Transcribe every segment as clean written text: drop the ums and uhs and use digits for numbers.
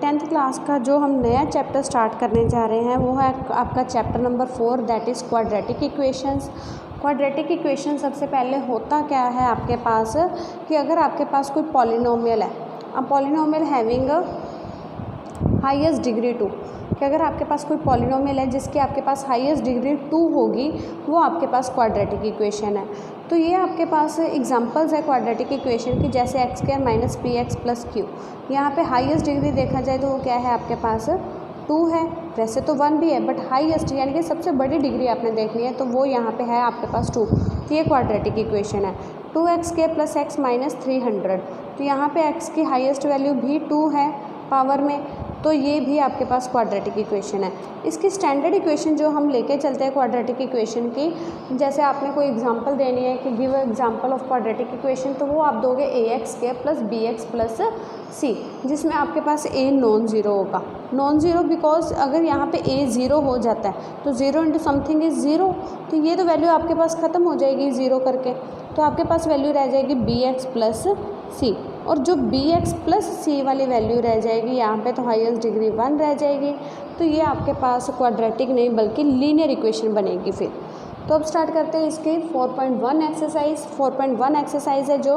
10th class का जो हम नया चैप्टर स्टार्ट करने जा रहे हैं वो है आपका chapter number 4, that is quadratic equations. Quadratic equation सबसे पहले होता क्या है आपके पास कि अगर आपके पास कोई पॉलिनोमियल है, a polynomial having highest degree 2, कि अगर आपके पास कोई पॉलिनोमियल है जिसकी आपके पास हाईएस्ट डिग्री 2 होगी, वो आपके पास क्वाड्रेटिक इक्वेशन है। तो ये आपके पास एग्जांपल्स है क्वाड्रेटिक इक्वेशन की, जैसे x square minus P x plus Q. यहाँ पे हाईएस्ट डिग्री देखा जाए तो वो क्या है आपके पास 2 है, वैसे तो 1 भी है बट हाईएस्ट यानी कि सबसे बड़ी डिग्री आपने देखनी है तो वो यहाँ पे है आपके पास 2। तो ये क्वाड्रेटिक इक्वेशन है। 2x square plus x minus 300, तो यहाँ पे x की हाईएस्ट वैल्यू भी 2 है पावर में, तो ये भी आपके पास क्वाड्रेटिक इक्वेशन है। इसकी स्टैंडर्ड इक्वेशन जो हम लेके चलते हैं क्वाड्रेटिक इक्वेशन की, जैसे आपने कोई एग्जांपल देनी है कि give example of quadratic equation, तो वो आप दोगे ax square plus bx plus c, जिसमें आपके पास a नॉन ज़ीरो होगा। नॉन ज़ीरो बिकॉज अगर यहाँ पे a ज़ीरो हो जाता है तो zero into something is zero, तो ये तो वैल्यू आपके पास ख़त्म हो जाएगी ज़ीरो करके, तो आपके पास वैल्यू रह जाएगी bx प्लस c। और जो bx प्लस c वाली वैल्यू रह जाएगी यहाँ पे, तो हाईएस्ट डिग्री 1 रह जाएगी। तो ये आपके पास क्वाड्रेटिक नहीं बल्कि लीनियर इक्वेशन बनेगी फिर। तो अब स्टार्ट करते हैं इसकी 4.1 एक्सरसाइज। 4.1 एक्सरसाइज है जो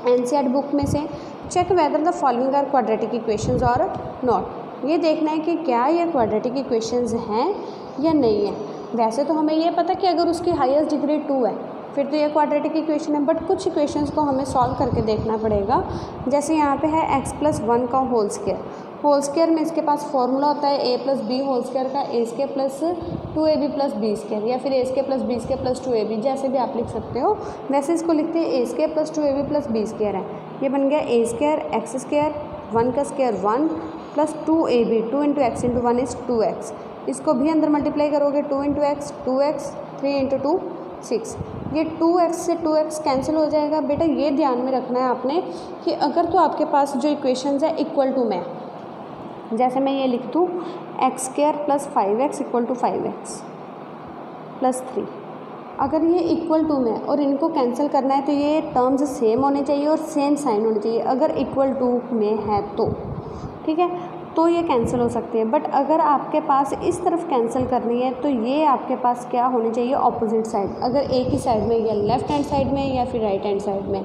एनसीईआरटी बुक में से, check whether the following are quadratic equations or not. ये देखना है कि क्या ये क्वाड्रेटिक इक्वेशंस हैं या नहीं है। वैसे तो हमें ये पता कि अगर उसकी हाईएस्ट डिग्री 2 है फिर तो ये क्वाड्रेटिक इक्वेशन है, बट कुछ इक्वेशंस को हमें सॉल्व करके देखना पड़ेगा। जैसे यहाँ पे है x प्लस 1 का होल स्क्वायर। होल स्क्वायर में इसके पास फॉर्मूला होता है a plus b whole square का, a square plus 2ab plus b square, या फिर a square plus b square plus 2ab, जैसे भी आप लिख सकते हो। वैसे इसको लिखते हैं a square plus 2ab plus b square है। ये बन गया a स्क्वायर एक्स स्क्वायर 1 का square 1 plus 2ab, 2 into x into 1 is 2x। इसको भी अंदर मल्टीप्लाई करोगे 2 इंटू एक्स 2x, 3 इंटू 2 6। ये 2x से 2x कैंसिल हो जाएगा। बेटा ये ध्यान में रखना है आपने कि अगर तो आपके पास जो इक्वेशंस है इक्वल टू में, जैसे मैं ये लिख दूँ x square plus 5x equal to 5x plus 3, अगर ये इक्वल टू में और इनको कैंसिल करना है तो ये टर्म्स सेम होने चाहिए और सेम साइन होने चाहिए, अगर इक्वल टू में है तो, ठीक है, तो ये कैंसिल हो सकती है। बट अगर आपके पास इस तरफ कैंसिल करनी है तो ये आपके पास क्या होनी चाहिए, ऑपोजिट साइड, अगर एक ही साइड में या लेफ्ट हैंड साइड में या फिर राइट हैंड साइड में,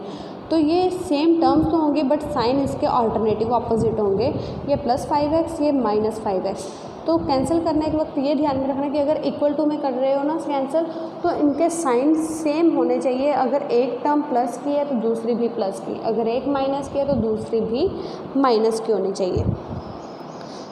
तो ये सेम टर्म्स तो होंगे बट साइन इसके ऑल्टरनेटिव ऑपोजिट होंगे, ये प्लस 5x ये माइनस 5x। तो कैंसिल करने के वक्त ये ध्यान में रखना कि अगर इक्वल टू में कर रहे हो ना कैंसिल, तो इनके साइन सेम होने चाहिए। अगर एक टर्म प्लस की है तो दूसरी भी प्लस की, अगर एक माइनस की है तो दूसरी भी माइनस की होनी चाहिए।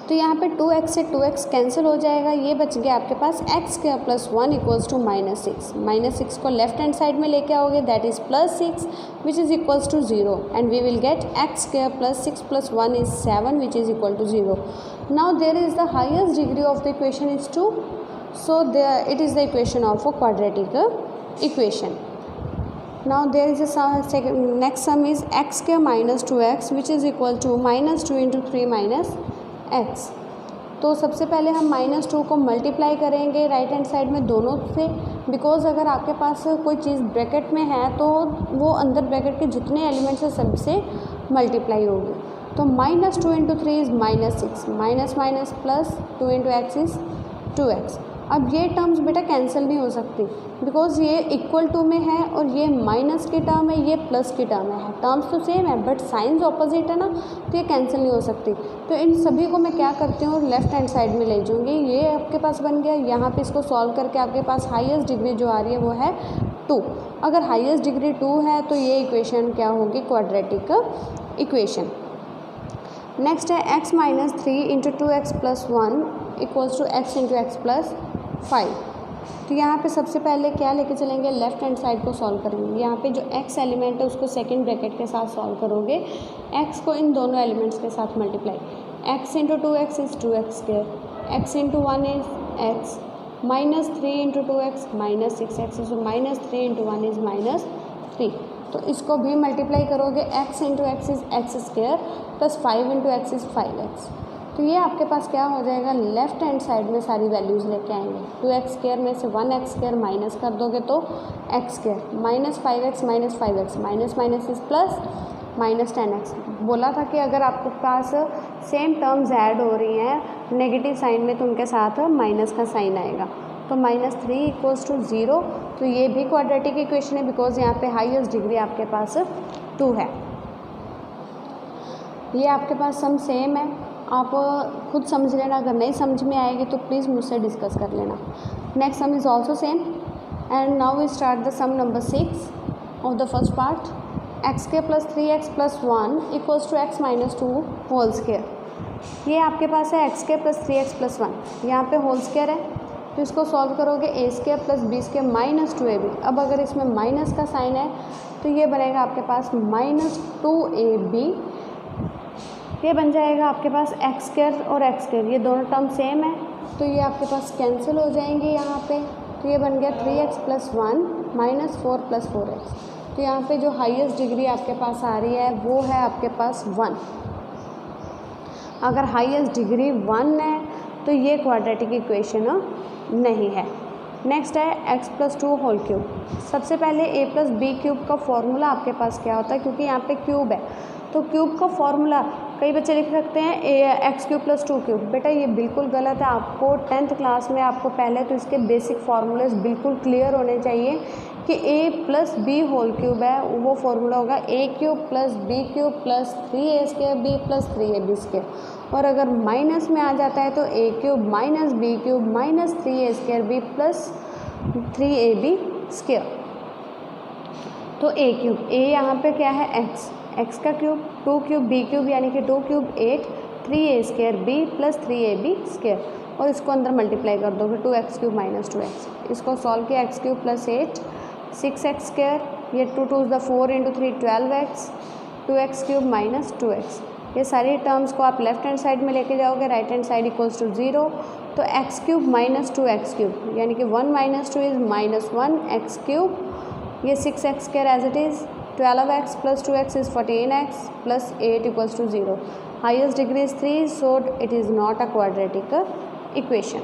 तो यहाँ पे 2x से 2x कैंसिल हो जाएगा, ये बच गया आपके पास x square plus 1 equals to minus 6। Minus 6 को लेफ्ट हैंड साइड में लेके आओगे, that is plus 6 which is equals to 0, and we will get x square plus 6 plus 1 is 7 which is equal to 0। Now there is the highest degree of the equation is 2, so it is the equation of a quadratic equation. Now there is a next sum is x square minus 2x which is equal to minus 2 into 3 minus x। तो सबसे पहले हम -2 को multiply करेंगे right hand side में दोनों से, because अगर आपके पास कोई चीज़ ब्रैकेट में है तो वो अंदर ब्रैकेट के जितने एलिमेंट्स हैं सबसे मल्टीप्लाई होगी। तो -2 into 3 is -6, minus minus plus 2 into x is 2x। अब ये टर्म्स बेटा कैंसिल नहीं हो सकती बिकॉज ये इक्वल टू में है और ये माइनस की टर्म है, ये प्लस की टर्म है। टर्म्स तो सेम है बट साइंस ऑपोजिट है ना, तो ये कैंसिल नहीं हो सकती। तो इन सभी को मैं क्या करती हूँ, लेफ्ट हैंड साइड में ले जाऊँगी। ये आपके पास बन गया, यहाँ पे इसको सॉल्व करके आपके पास हाईएस्ट डिग्री जो आ रही है वो है 2। अगर हाईएस्ट डिग्री 2 है तो ये इक्वेशन क्या होगी, क्वाड्रेटिक इक्वेशन। नेक्स्ट है x minus 3 into 2x plus 1 equals to x into x plus 5। तो यहाँ पे सबसे पहले क्या लेके चलेंगे, लेफ्ट हैंड साइड को सॉल्व करेंगे। यहाँ पे जो x एलिमेंट है उसको सेकंड ब्रैकेट के साथ सॉल्व करोगे, x को इन दोनों एलिमेंट्स के साथ multiply, x into 2x is 2x square, x into 1 is x, minus 3 into 2x minus 6x, so minus 3 into 1 is minus 3। तो इसको भी मल्टीप्लाई करोगे, x into x is x square plus 5 into x is 5x। तो ये आपके पास क्या हो जाएगा, लेफ्ट हैंड साइड में सारी वैल्यूज़ लेके आएंगे। 2x स्क्वायर में से 1x स्क्वायर माइनस कर दोगे तो x square, minus 5x minus 5x, minus minus is plus, minus 10x, बोला था कि अगर आपके पास सेम टर्म्स ऐड हो रही हैं नेगेटिव साइन में तो उनके साथ माइनस का साइन आएगा। तो -3 = 0, तो ये भी क्वाड्रेटिक इक्वेशन है बिकॉज यहाँ पे हाईएस्ट डिग्री आपके पास 2 है। ये आपके पास सम सेम है, आप खुद समझ लेना, अगर नहीं समझ में आएगी तो प्लीज़ मुझसे डिस्कस कर लेना। Next sum is also same and now we start the sum number 6 of the first part. x² + 3x + 1 = x - 2 whole square. ये आपके पास है x² + 3x + 1, यहाँ पे होल स्क्वायर है तो इसको सॉल्व करोगे a² + b² - 2ab। अब अगर इसमें माइनस का साइन है तो ये बनेगा आपके पास -2ab। ये बन जाएगा आपके पास x² और x², ये दोनों टर्म सेम है तो ये आपके पास कैंसिल हो जाएंगे यहाँ पे। तो ये बन गया 3x + 1 - 4 + 4x। तो यहाँ पे जो हाईएस्ट डिग्री आपके पास आ रही है वो है आपके पास 1। अगर हाईएस्ट डिग्री 1 है तो ये क्वाड्रेटिक इक्वेशन नहीं है। नेक्स्ट है x + 2 होल क्यूब। सबसे पहले a + b³ का फॉर्मूला आपके पास क्या होता है, क्योंकि यहाँ पे क्यूब है तो क्यूब का फॉर्मूला कई बच्चे लिख सकते हैं x³ + 2³। बेटा ये बिल्कुल गलत है। आपको 10th क्लास में आपको पहले तो इसके बेसिक फार्मूलेज बिल्कुल क्लियर होने चाहिए कि a + b होल क्यूब है, वो फार्मूला होगा a³ + b³ + 3a² b + 3ab²। और अगर माइनस में आ जाता है तो a³ - b³ - 3a² b + 3ab²। तो a³ a यहाँ पे क्या है x का क्यूब, 2³ b³ यानी कि 2³ 8, 3a² b + 3ab²। और इसको अंदर मल्टीप्लाई कर दोगे 2x³ - 2x। इसको सॉल्व किया x³ + 8 6x², ये 2 2 = 4 × 3 12x, 2x³ - 2x। ये सारी टर्म्स को आप लेफ्ट हैंड साइड में लेके जाओगे, राइट हैंड साइड = 0। तो x³ - 2x³ यानी कि 1 - 2 इज़ -1x³। ये 6x² as it is, 12x + 2x is 14x + 8 = 0. Highest degree is 3, so it is not a quadratic equation.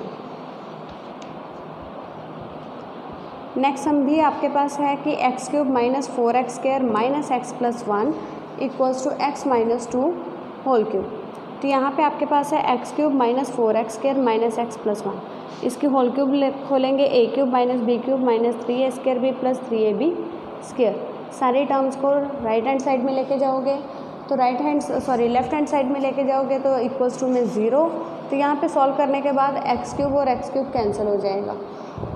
Next sum भी आपके पास है कि x³ - 4x² - x + 1 = x - 2 whole cube. तो यहाँ पे आपके पास है x³ - 4x² - x + 1। इसकी होल क्यूब खोलेंगे a³ - b³ - 3a² b + 3ab²। सारी टर्म्स को राइट हैंड साइड में लेके जाओगे तो लेफ्ट हैंड साइड में लेके जाओगे तो = में 0। तो यहाँ पे सॉल्व करने के बाद x³ और x³ कैंसिल हो जाएगा।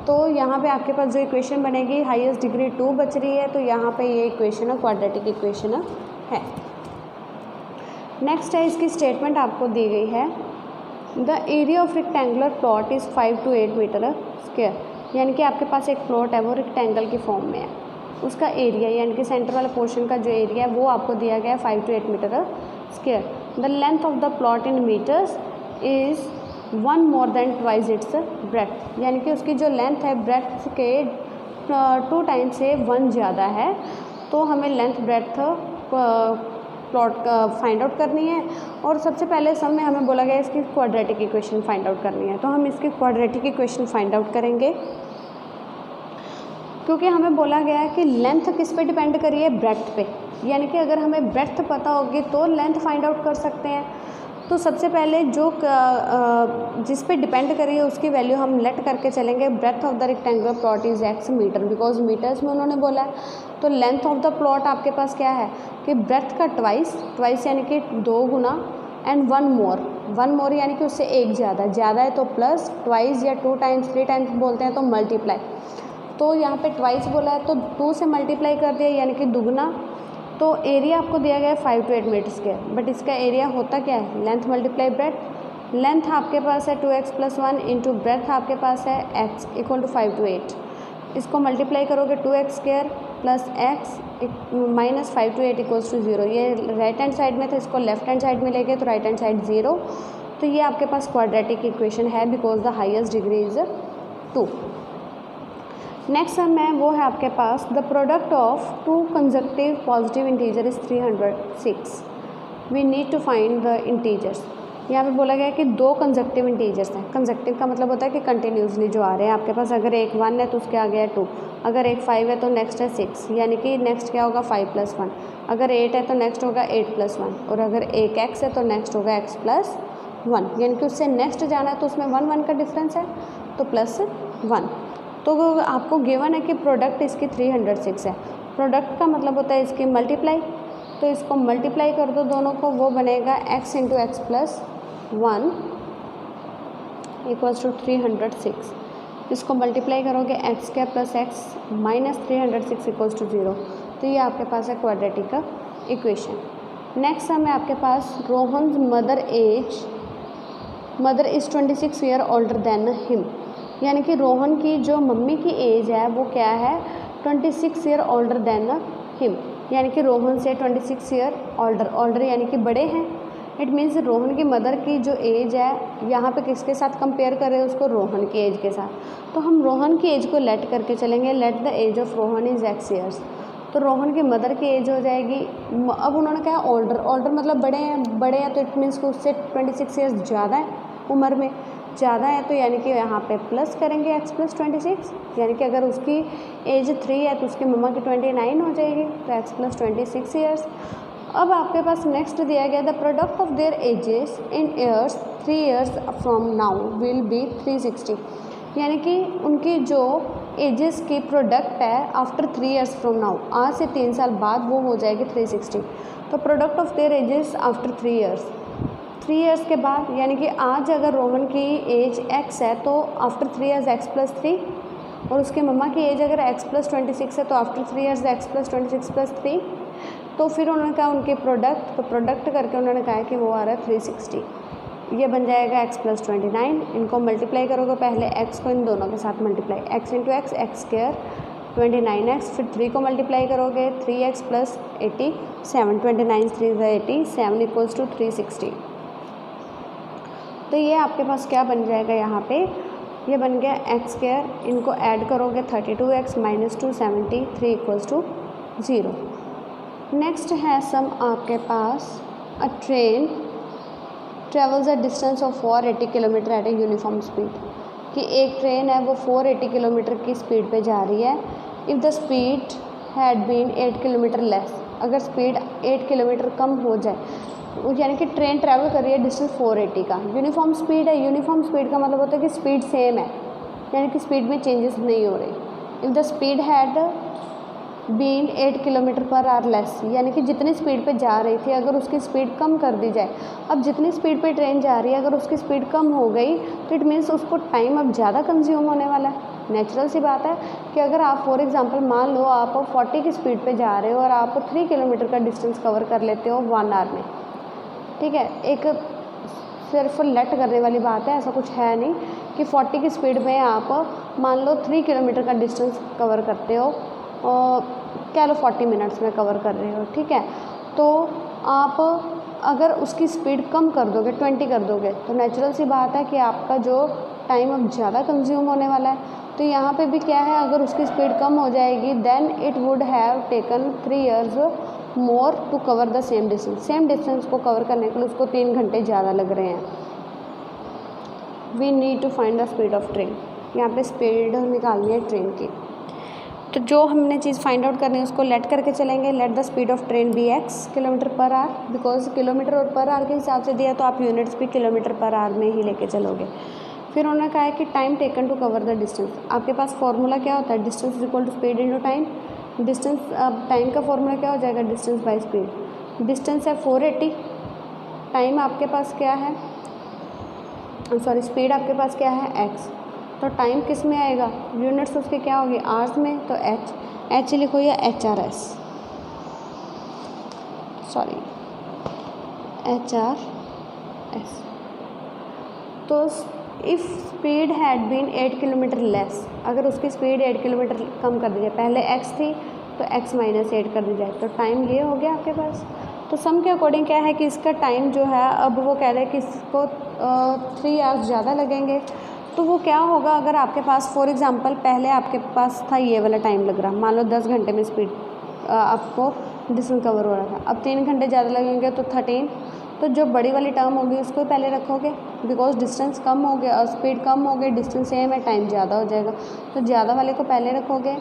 तो यहाँ पे आपके पास जो इक्वेशन बनेगी हाईएस्ट डिग्री 2 बच रही है, तो यहाँ पे ये इक्वेशन क्वाड्रेटिक इक्वेशन है। नेक्स्ट है इसकी स्टेटमेंट आपको दी गई है, the area of rectangular plot is 5 to 8 metre square. यानी कि आपके पास एक प्लॉट है वो रेक्टेंगल की फॉर्म में है, उसका एरिया यानी कि सेंटर वाला पोर्शन का जो एरिया है वो आपको दिया गया है 5 to 8 metre square. The length of the plot in metres is 1 more than twice its breadth। यानी कि उसकी जो लेंथ है ब्रेथ के 2 टाइम्स से 1 ज़्यादा है। तो हमें length breadth plot find out करनी है और सबसे पहले सम में हमें बोला गया है इसकी क्वाड्रेटिक इक्वेशन फाइंड आउट करनी है। तो हम इसकी क्वाड्रेटिक इक्वेशन फाइंड आउट करेंगे, क्योंकि हमें बोला गया है कि लेंथ किस पे डिपेंड करी है, ब्रेथ पे। यानी कि अगर हमें ब्रेथ पता होगी तो लेंथ फाइंड आउट कर सकते हैं। तो सबसे पहले जो जिस पे डिपेंड करी है उसकी वैल्यू हम लेट करके चलेंगे। Breadth of the rectangular plot is x metre, because metres में उन्होंने बोला है। तो लेंथ ऑफ द प्लॉट आपके पास क्या है कि ब्रेथ का ट्वाइस यानी कि 2 गुना एंड 1 मोर यानी कि उससे 1 ज़्यादा है तो प्लस, ट्वाइस या 2 टाइम्स 3 टाइम्स बोलते हैं तो मल्टीप्लाई। तो यहाँ पे ट्वाइस बोला है तो 2 से मल्टीप्लाई कर दिया यानी कि दुगना। तो एरिया आपको दिया गया है 5 to 8 मीटर स्क्वायर, बट इसका एरिया होता क्या है, लेंथ मल्टीप्लाई ब्रेथ। लेंथ आपके पास है 2x + 1 इंटू ब्रेथ आपके पास है x = 5 to 8। इसको मल्टीप्लाई करोगे 2x² + x - 5 to 8 = 0। ये राइट हैंड साइड में था, इसको लेफ्ट हैंड साइड में लेके तो राइट हैंड साइड 0। तो ये आपके पास क्वाड्रेटिक इक्वेशन है because the highest degree is 2। Next sum है वो है आपके पास, the product of 2 consecutive positive integer is 306। We need to find the integers. यहाँ पे बोला गया है कि दो कंजक्टिव इंटीजर्स हैं। कंजक्टिव का मतलब होता है कि कंटिन्यूसली जो आ रहे हैं आपके पास। अगर एक 1 है तो उसके आगे है 2, अगर एक 5 है तो नेक्स्ट है 6, यानी कि नेक्स्ट क्या होगा 5 + 1। अगर 8 है तो नेक्स्ट होगा 8 + 1, और अगर एक x है तो नेक्स्ट होगा x + 1, यानी कि उससे नेक्स्ट जाना है तो उसमें 1 1 का डिफरेंस है तो +1। तो आपको गिवन है कि प्रोडक्ट इसकी 306 है। प्रोडक्ट का मतलब होता है इसकी मल्टीप्लाई, तो इसको मल्टीप्लाई कर दो दोनों को, वो बनेगा x × x + 1 = 306। इसको मल्टीप्लाई करोगे x² + x - 306 = 0। तो ये आपके पास है क्वाड्रेटिक का इक्वेशन। नेक्स्ट है आपके पास Rohan's mother is 26 year older than him, यानी कि रोहन की जो मम्मी की एज है वो क्या है 26 ईयर ओल्डर देन हिम, यानी कि रोहन से 26 ईयर ओल्डर यानी कि बड़े हैं। इट मीन्स रोहन की मदर की जो एज है यहाँ पे किसके साथ कंपेयर कर रहे हैं उसको, रोहन की एज के साथ। तो हम रोहन की एज को लेट करके चलेंगे, let the age of Rohan is x years. तो रोहन की मदर की एज हो जाएगी, अब उन्होंने कहा ओल्डर मतलब बड़े हैं, तो इट मीन्स कि उससे 26 ईयर्स ज़्यादा है, उम्र में ज़्यादा है, तो यानी कि यहाँ पे प्लस करेंगे x + 26, यानी कि अगर उसकी एज 3 है तो उसकी मम्मा की 29 हो जाएगी, तो x + 26 ईयर्स। अब आपके पास नेक्स्ट दिया गया the product of their edges in years 3 years from now will be 360, यानी कि उनकी जो एजेस की प्रोडक्ट है आफ्टर 3 ईयर्स फ्रॉम नाउ, आज से 3 साल बाद वो हो जाएगी 360। तो product of their edges after 3 years के बाद, यानी कि आज अगर रोहन की एज x है तो आफ्टर 3 ईयर्स x + 3, और उसके मम्मा की एज अगर x + 26 है तो आफ्टर 3 ईयर्स x + 26 + 3। तो फिर उन्होंने कहा उनके प्रोडक्ट, तो प्रोडक्ट करके उन्होंने कहा कि वो आ रहा है 360। ये बन जाएगा x + 29, इनको मल्टीप्लाई करोगे पहले x को इन दोनों के साथ multiply, x × x x², 29x, फिर 3 को मल्टीप्लाई करोगे 3x + 87, 29 3 × 87 = 360। तो ये आपके पास क्या बन जाएगा यहाँ पे, ये बन गया x², इनको ऐड करोगे 32x - 270, 3 = 0। नेक्स्ट है सम आपके पास a train travels a distance of 480 kilometre at a uniform speed, कि एक ट्रेन है वो 480 किलोमीटर की स्पीड पे जा रही है। If the speed had been 8 kilometre less, अगर स्पीड 8 किलोमीटर कम हो जाए, यानी कि ट्रेन ट्रैवल कर रही है डिस्टेंस 480 का, यूनिफॉर्म स्पीड है। यूनिफॉर्म स्पीड का मतलब होता है कि स्पीड सेम है, यानी कि स्पीड में चेंजेस नहीं हो रही। If the speed had been 8 km/h less, यानी कि जितनी स्पीड पे जा रही थी अगर उसकी स्पीड कम कर दी जाए, अब जितनी स्पीड पे ट्रेन जा रही है अगर उसकी स्पीड कम हो गई तो इट मीन्स उसको टाइम अब ज़्यादा कंज्यूम होने वाला है। नेचुरल सी बात है कि अगर आप फॉर एग्जांपल मान लो आप 40 की स्पीड पे जा रहे हो और आप 3 किलोमीटर का डिस्टेंस कवर कर लेते हो 1 आवर में, ठीक है, एक सिर्फ लेट करने वाली बात है, ऐसा कुछ है नहीं कि 40 की स्पीड में आप मान लो 3 किलोमीटर का डिस्टेंस कवर करते हो और कह लो 40 मिनट्स में कवर कर रहे हो, ठीक है। तो आप अगर उसकी स्पीड कम कर दोगे 20 कर दोगे तो नेचुरल सी बात है कि आपका जो टाइम अब ज़्यादा कंज्यूम होने वाला है। तो यहाँ पे भी क्या है, अगर उसकी स्पीड कम हो जाएगी then it would have taken 3 years more to cover the same distance, same distance को कवर करने के लिए उसको 3 घंटे ज़्यादा लग रहे हैं। We need to find the speed of train, यहाँ पे स्पीड निकालनी है ट्रेन की। तो जो हमने चीज़ फाइंड आउट करनी है उसको लेट करके चलेंगे, let the speed of train be x km/h, because kilometre और पर आवर के हिसाब से दिया तो आप यूनिट्स भी km/h में ही लेके चलोगे। फिर उन्होंने कहा है कि time taken to cover the distance, आपके पास फॉर्मूला क्या होता है, distance is equal to speed into time. Distance, अब टाइम का फॉर्मूला क्या हो जाएगा, डिस्टेंस बाय स्पीड। डिस्टेंस है 480, टाइम आपके पास क्या है, सॉरी स्पीड आपके पास क्या है x, तो टाइम किस में आएगा, यूनिट्स उसके क्या होगी आवर्स में, तो h लिखो या HRS, सॉरी HRS। तो if speed had been 8 kilometre less, अगर उसकी स्पीड 8 किलोमीटर कम कर दी जाए, पहले x थी तो x - 8 कर दी जाए, तो टाइम ये हो गया आपके पास। तो सम के अकॉर्डिंग क्या है कि इसका टाइम जो है अब वो कह रहे हैं कि इसको 3 hours ज़्यादा लगेंगे। तो वो क्या होगा, अगर आपके पास फॉर एग्जांपल पहले आपके पास था ये वाला टाइम लग रहा, मान लो 10 घंटे में स्पीड आपको डिस्टेंस कवर हो रहा था, अब 3 घंटे ज़्यादा लगेंगे तो 13, तो जो बड़ी वाली टर्म होगी उसको पहले रखोगे, बिकॉज डिस्टेंस कम हो गया और स्पीड कम हो गई, डिस्टेंस सेम है, टाइम ज़्यादा हो जाएगा, तो ज़्यादा वाले को पहले रखोगे।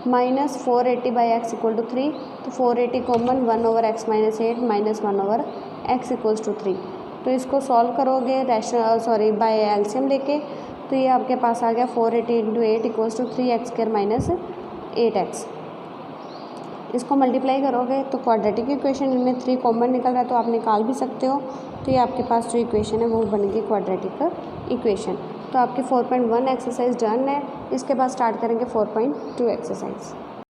माइनस 480/x = 3, तो 480 कॉमन, 1/x - 8 - 1/x = 3। तो इसको सॉल्व करोगे बाय एलसीएम लेके, तो ये आपके पास आ गया 480 × 8 = 3x² - 8x। इसको मल्टीप्लाई करोगे तो क्वाड्रेटिक इक्वेशन इनमें 3 कॉमन निकल रहा है, तो आप निकाल भी सकते हो। तो ये आपके पास जो इक्वेशन है वो बनेगी क्वाड्रेटिक इक्वेशन। तो आपकी 4.1 एक्सरसाइज डन है। इसके बाद स्टार्ट करेंगे 4.2 एक्सरसाइज।